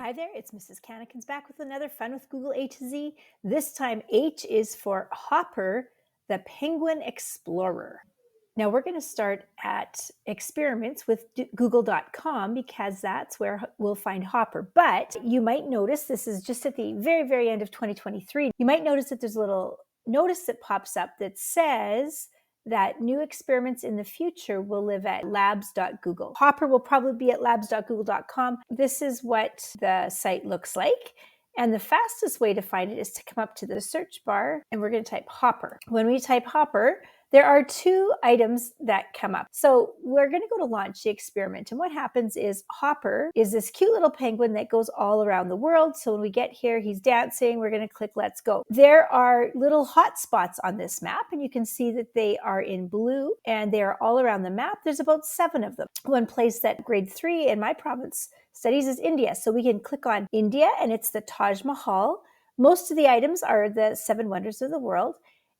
Hi there, it's Mrs. Cannikins back with another Fun with Google A to Z. This time H is for Hopper, the Penguin Explorer. Now we're going to start at experiments with google.com because that's where we'll find Hopper. But you might notice, this is just at the very, very end of 2023, you might notice that there's a little notice that pops up that says that new experiments in the future will live at labs.google. Hopper will probably be at labs.google.com. This is what the site looks like. And the fastest way to find it is to come up to the search bar and we're going to type Hopper. When we type Hopper, there are two items that come up. So we're going to go to launch the experiment. And what happens is Hopper is this cute little penguin that goes all around the world. So when we get here, he's dancing. We're going to click Let's Go. There are little hot spots on this map, and you can see that they are in blue and they are all around the map. There's about 7 of them. One place that grade 3 in my province studies is India. So we can click on India and it's the Taj Mahal. Most of the items are the 7 wonders of the world.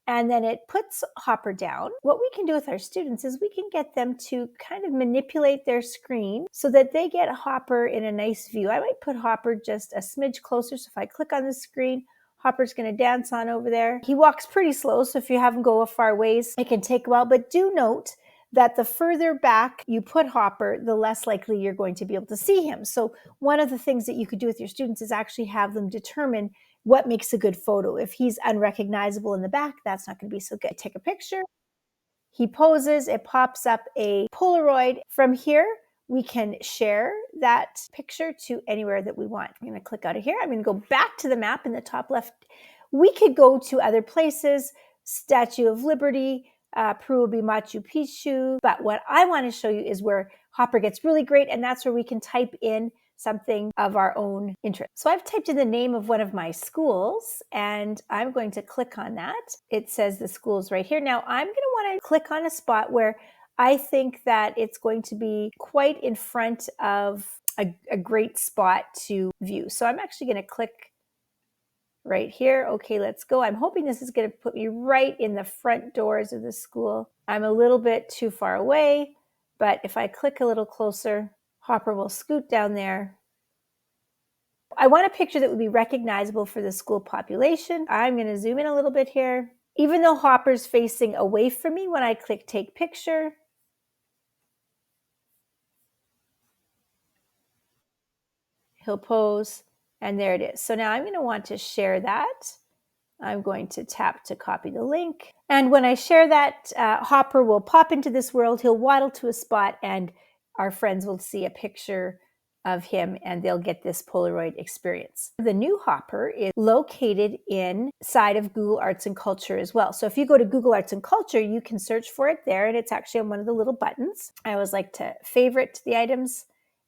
And then it puts Hopper down. What we can do with our students is we can get them to kind of manipulate their screen so that they get Hopper in a nice view. I might put Hopper just a smidge closer. So if I click on the screen, Hopper's going to dance on over there. He walks pretty slow, so if you have him go a far ways, it can take a while. But do note that the further back you put Hopper, the less likely you're going to be able to see him. So one of the things that you could do with your students is actually have them determine what makes a good photo. If he's unrecognizable in the back, that's not going to be so good. Take a picture. He poses. It pops up a Polaroid. From here, we can share that picture to anywhere that we want. I'm going to click out of here. I'm going to go back to the map in the top left. We could go to other places, Statue of Liberty, Peru will be Machu Picchu. But what I want to show you is where Hopper gets really great, and that's where we can type in something of our own interest. So I've typed in the name of one of my schools, and I'm going to click on that. It says the school's right here. Now I'm going to want to click on a spot where I think that it's going to be quite in front of a great spot to view. So I'm actually going to click right here. Okay, let's go. I'm hoping this is going to put me right in the front doors of the school. I'm a little bit too far away, but if I click a little closer, Hopper will scoot down there. I want a picture that would be recognizable for the school population. I'm going to zoom in a little bit here. Even though Hopper's facing away from me, when I click Take Picture, he'll pose, and there it is. So now I'm going to want to share that. I'm going to tap to copy the link. And when I share that, Hopper will pop into this world. He'll waddle to a spot and our friends will see a picture of him and they'll get this Polaroid experience. The new Hopper is located inside of Google Arts and Culture as well. So if you go to Google Arts and Culture, you can search for it there and it's actually on one of the little buttons. I always like to favorite the items.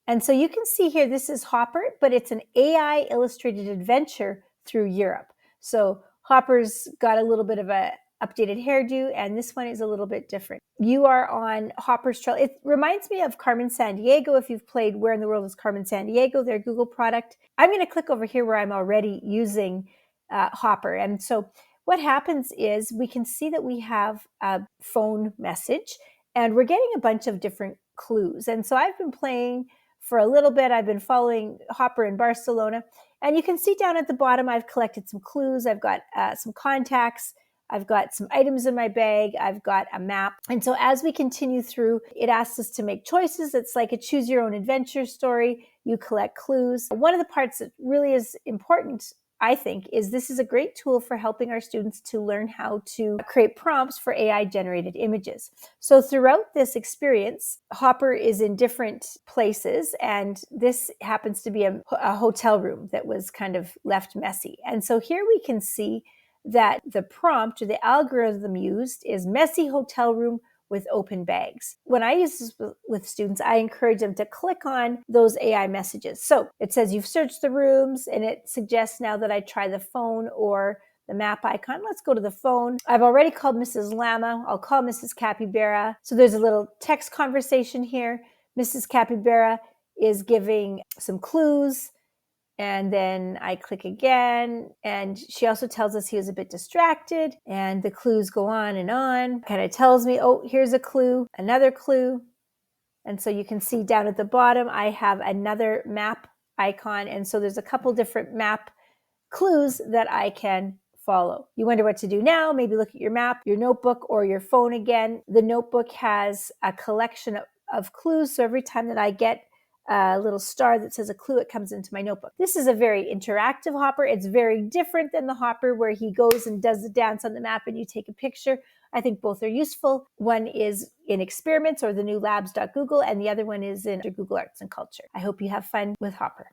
And so you can see here, this is Hopper, but it's an AI illustrated adventure through Europe. So Hopper's got a little bit of a updated hairdo, and this one is a little bit different. You are on Hopper's trail. It reminds me of Carmen Sandiego. If you've played Where in the World is Carmen Sandiego, their Google product. I'm going to click over here where I'm already using Hopper. And so what happens is we can see that we have a phone message, and we're getting a bunch of different clues. And so I've been playing for a little bit. I've been following Hopper in Barcelona. And you can see down at the bottom, I've collected some clues. I've got some contacts. I've got some items in my bag. I've got a map. And so as we continue through, it asks us to make choices. It's like a choose your own adventure story. You collect clues. One of the parts that really is important, I think, is this is a great tool for helping our students to learn how to create prompts for AI generated images. So throughout this experience, Hopper is in different places, and this happens to be a hotel room that was kind of left messy. And so here we can see that the prompt or the algorithm used is messy hotel room with open bags. When I use this with students, I encourage them to click on those AI messages. So it says you've searched the rooms, and it suggests now that I try the phone or the map icon. Let's go to the phone. I've already called Mrs. Llama. I'll call Mrs. Capybara. So there's a little text conversation here. Mrs. Capybara is giving some clues. And then I click again, and she also tells us he was a bit distracted, and the clues go on and on. Kind of tells me, oh, here's a clue, another clue. And so you can see down at the bottom, I have another map icon. And so there's a couple different map clues that I can follow. You wonder what to do now? Maybe look at your map, your notebook, or your phone again. The notebook has a collection of clues. So every time that I get a little star that says a clue, it comes into my notebook. This is a very interactive hopper. It's very different than the hopper where he goes and does the dance on the map and you take a picture. I think both are useful. One is in experiments or the new labs.google, and the other one is in Google Arts and Culture. I hope you have fun with Hopper.